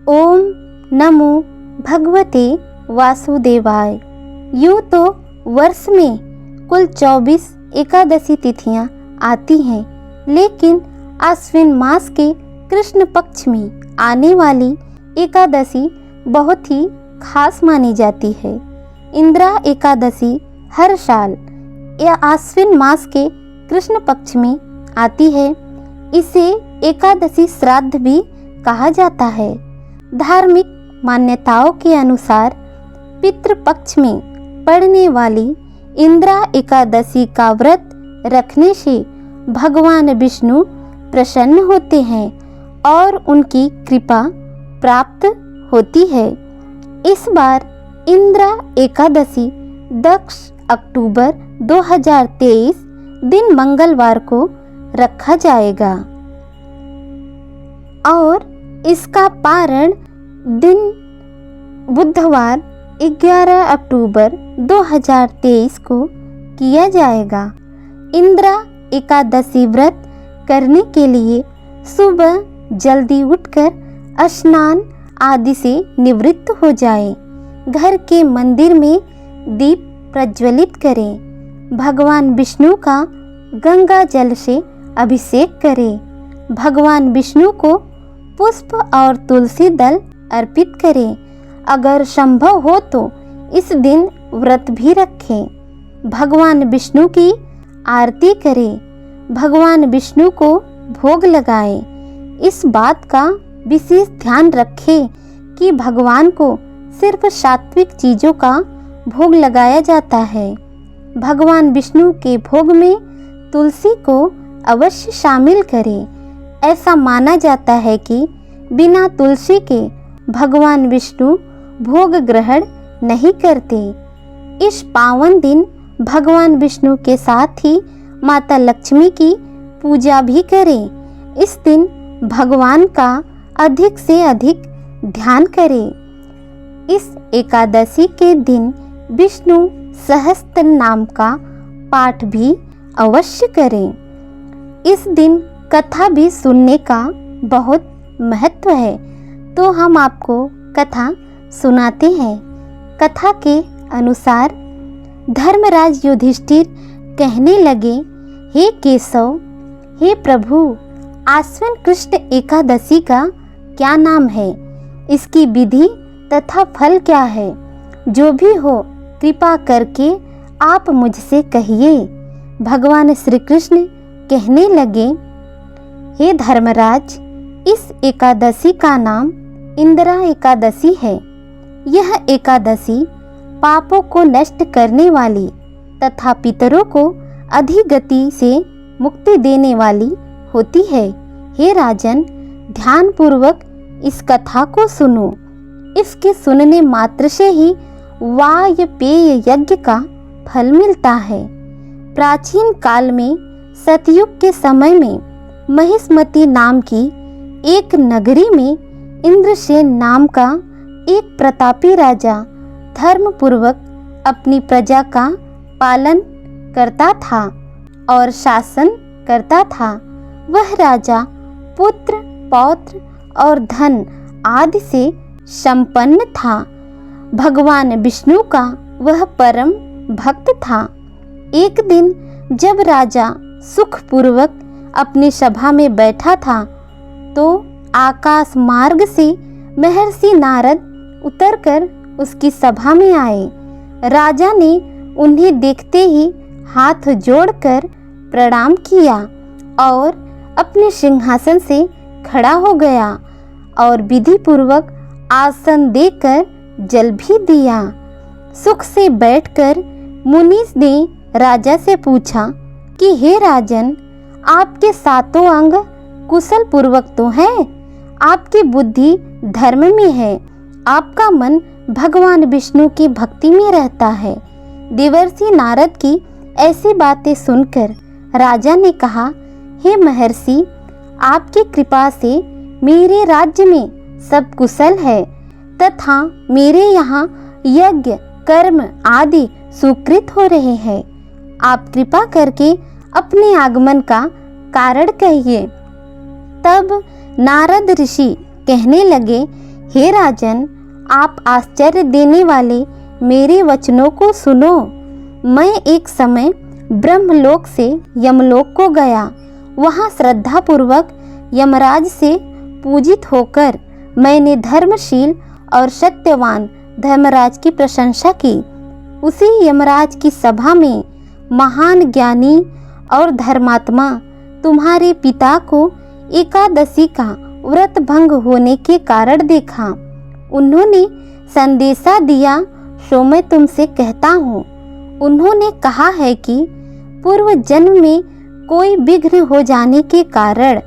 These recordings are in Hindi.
ओम नमो भगवते वासुदेवाय। यूँ तो वर्ष में कुल 24 एकादशी तिथियां आती हैं, लेकिन आश्विन मास के कृष्ण पक्ष में आने वाली एकादशी बहुत ही खास मानी जाती है। इंद्रा एकादशी हर साल या आश्विन मास के कृष्ण पक्ष में आती है। इसे एकादशी श्राद्ध भी कहा जाता है। धार्मिक मान्यताओं के अनुसार पितृपक्ष में पड़ने वाली इंद्रा एकादशी का व्रत रखने से भगवान विष्णु प्रसन्न होते हैं और उनकी कृपा प्राप्त होती है। इस बार इंद्रा एकादशी 10 अक्टूबर 2023 दिन मंगलवार को रखा जाएगा और इसका पारण दिन बुधवार 11 अक्टूबर 2023 को किया जाएगा। इंद्रा एकादशी व्रत करने के लिए सुबह जल्दी उठकर स्नान आदि से निवृत्त हो जाएं। घर के मंदिर में दीप प्रज्वलित करें। भगवान विष्णु का गंगा जल से अभिषेक करें। भगवान विष्णु को पुष्प और तुलसी दल अर्पित करें। अगर संभव हो तो इस दिन व्रत भी रखें। भगवान विष्णु की आरती करें। भगवान विष्णु को भोग लगाएं। इस बात का विशेष ध्यान रखें कि भगवान को सिर्फ सात्विक चीज़ों का भोग लगाया जाता है। भगवान विष्णु के भोग में तुलसी को अवश्य शामिल करें। ऐसा माना जाता है कि बिना तुलसी के भगवान विष्णु भोग ग्रहण नहीं करते। इस पावन दिन भगवान विष्णु के साथ ही माता लक्ष्मी की पूजा भी करें। इस दिन भगवान का अधिक से अधिक ध्यान करें। इस एकादशी के दिन विष्णु सहस्त्र नाम का पाठ भी अवश्य करें। इस दिन कथा भी सुनने का बहुत महत्व है, तो हम आपको कथा सुनाते हैं। कथा के अनुसार धर्मराज युधिष्ठिर कहने लगे, हे केशव, हे प्रभु, आश्विन कृष्ण एकादशी का क्या नाम है? इसकी विधि तथा फल क्या है? जो भी हो कृपा करके आप मुझसे कहिए। भगवान श्री कृष्ण कहने लगे, हे धर्मराज, इस एकादशी का नाम इंद्रा एकादशी है। यह एकादशी पापों को नष्ट करने वाली तथा पितरों को अधिगति से मुक्ति देने वाली होती है। हे राजन, ध्यान पूर्वक इस कथा को सुनो। इसके सुनने मात्र से ही वाजपेय यज्ञ का फल मिलता है। प्राचीन काल में सतयुग के समय में महिष्मती नाम की एक नगरी में इंद्रसेन नाम का एक प्रतापी राजा धर्म पूर्वक अपनी प्रजा का पालन करता था और शासन करता था। वह राजा पुत्र, पौत्र और धन आदि से संपन्न था। भगवान विष्णु का वह परम भक्त था। एक दिन जब राजा सुखपूर्वक अपनी सभा में बैठा था, तो आकाश मार्ग से महर्षि नारद उतरकर उसकी सभा में आए। राजा ने उन्हें देखते ही हाथ जोड़कर प्रणाम किया और अपने सिंहासन से खड़ा हो गया और विधि पूर्वक आसन देकर जल भी दिया। सुख से बैठकर मुनि ने राजा से पूछा कि हे राजन, आपके सातों अंग कुशल पूर्वक तो हैं, आपकी बुद्धि धर्म में है, आपका मन भगवान विष्णु की भक्ति में रहता है। देवर्षि नारद की ऐसी बातें सुनकर राजा ने कहा, हे महर्षि, आपकी कृपा से मेरे राज्य में सब कुशल है तथा मेरे यहाँ यज्ञ कर्म आदि सुकृत हो रहे हैं। आप कृपा करके अपने आगमन का कारण कहिए। तब नारद ऋषि कहने लगे, हे राजन, आप आश्चर्य देने वाले मेरे वचनों को सुनो। मैं एक समय ब्रह्मलोक से यमलोक को गया। वहाँ श्रद्धापूर्वक यमराज से पूजित होकर मैंने धर्मशील और सत्यवान धर्मराज की प्रशंसा की। उसी यमराज की सभा में महान ज्ञानी और धर्मात्मा तुम्हारे पिता को एकादशी का व्रत भंग होने के कारण देखा। उन्होंने संदेशा दिया, सो मैं तुमसे कहता हूँ। उन्होंने कहा है कि पूर्व जन्म में कोई विघ्न हो जाने के कारण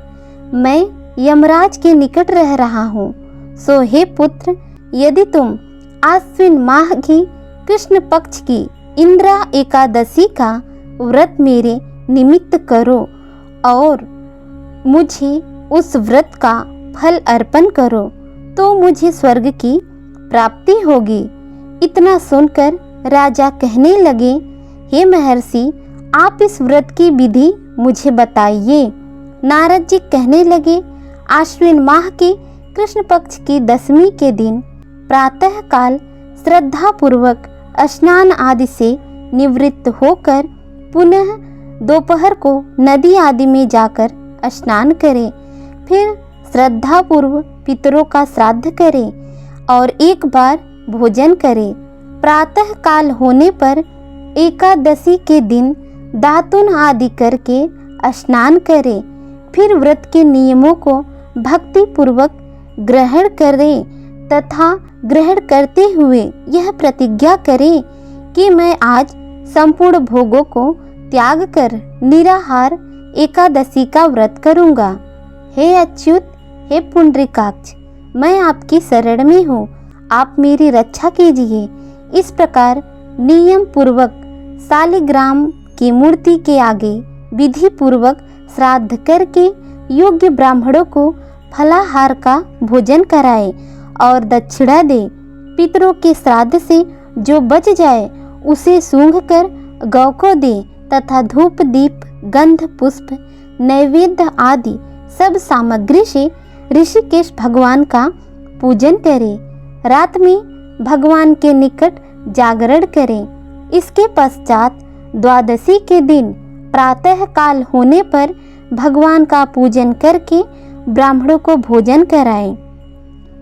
मैं यमराज के निकट रह रहा हूँ। सो हे पुत्र, यदि तुम आश्विन माह की कृष्ण पक्ष की इंद्रा एकादशी का व्रत मेरे निमित्त करो और मुझे उस व्रत का फल अर्पण करो तो मुझे स्वर्ग की प्राप्ति होगी। इतना सुनकर राजा कहने लगे, हे महर्षि, आप इस व्रत की विधि मुझे बताइए। नारद जी कहने लगे, आश्विन माह के कृष्ण पक्ष की दशमी के दिन प्रातः काल श्रद्धा पूर्वक स्नान आदि से निवृत्त होकर पुनः दोपहर को नदी आदि में जाकर स्नान करें। फिर श्रद्धा पूर्वक पितरों का श्राद्ध करें और एक बार भोजन करें। प्रातः काल होने पर एकादशी के दिन दातुन आदि करके स्नान करें। फिर व्रत के नियमों को भक्ति पूर्वक ग्रहण करें तथा ग्रहण करते हुए यह प्रतिज्ञा करें कि मैं आज संपूर्ण भोगों को त्याग कर निराहार एकादशी का व्रत करूंगा। हे अच्युत, हे पुंडरीकाक्ष, मैं आपकी शरण में हूँ, आप मेरी रक्षा कीजिए। इस प्रकार नियम पूर्वक शालिग्राम की मूर्ति के आगे विधि पूर्वक श्राद्ध करके योग्य ब्राह्मणों को फलाहार का भोजन कराए और दक्षिणा दे। पितरों के श्राद्ध से जो बच जाए उसे सूंघ कर गौ को दे तथा धूप दीप गंध पुष्प नैवेद्य आदि सब सामग्री से ऋषिकेश भगवान का पूजन करे। रात में भगवान के निकट जागरण करें। इसके पश्चात द्वादशी के दिन प्रातः काल होने पर भगवान का पूजन करके ब्राह्मणों को भोजन कराएं।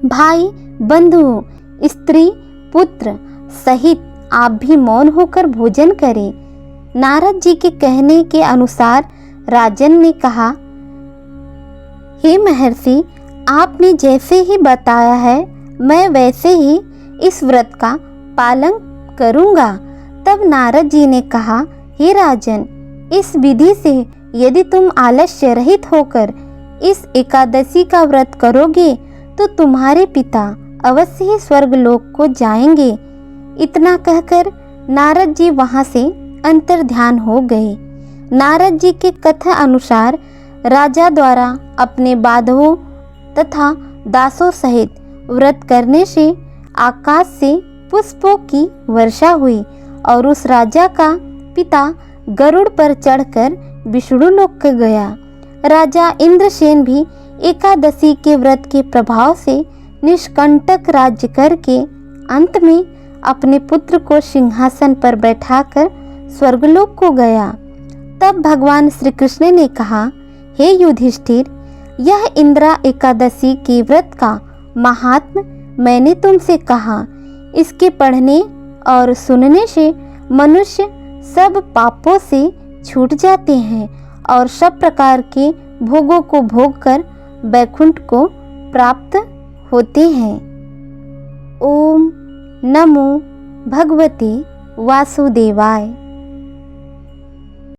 भाई बंधुओं, स्त्री पुत्र सहित आप भी मौन होकर भोजन करें। नारद जी के कहने के अनुसार राजन ने कहा, हे महर्षि, आपने जैसे ही बताया है मैं वैसे ही इस व्रत का पालन करूंगा। तब नारद जी ने कहा, हे राजन, इस विधि से यदि तुम आलस्य रहित होकर इस एकादशी का व्रत करोगे तो तुम्हारे पिता अवश्य ही स्वर्ग लोक को जाएंगे। इतना कहकर नारद जी वहां से अंतर्ध्यान हो गए। नारद जी के कथा अनुसार राजा द्वारा अपने बांधवों तथा दासों सहित व्रत करने से आकाश से पुष्पों की वर्षा हुई और उस राजा का पिता गरुड़ पर चढ़कर विष्णु लोक गया। राजा इंद्रसेन भी एकादशी के व्रत के प्रभाव से निष्कंटक राज्य करके अंत में अपने पुत्र को सिंहासन पर बैठाकर स्वर्गलोक को गया। तब भगवान श्री कृष्ण ने कहा, हे युधिष्ठिर, यह इंद्रा एकादशी के व्रत का महात्म मैंने तुमसे कहा। इसके पढ़ने और सुनने से मनुष्य सब पापों से छूट जाते हैं और सब प्रकार के भोगों को भोग कर वैकुंठ को प्राप्त होते हैं। ओम नमो भगवते वासुदेवाय।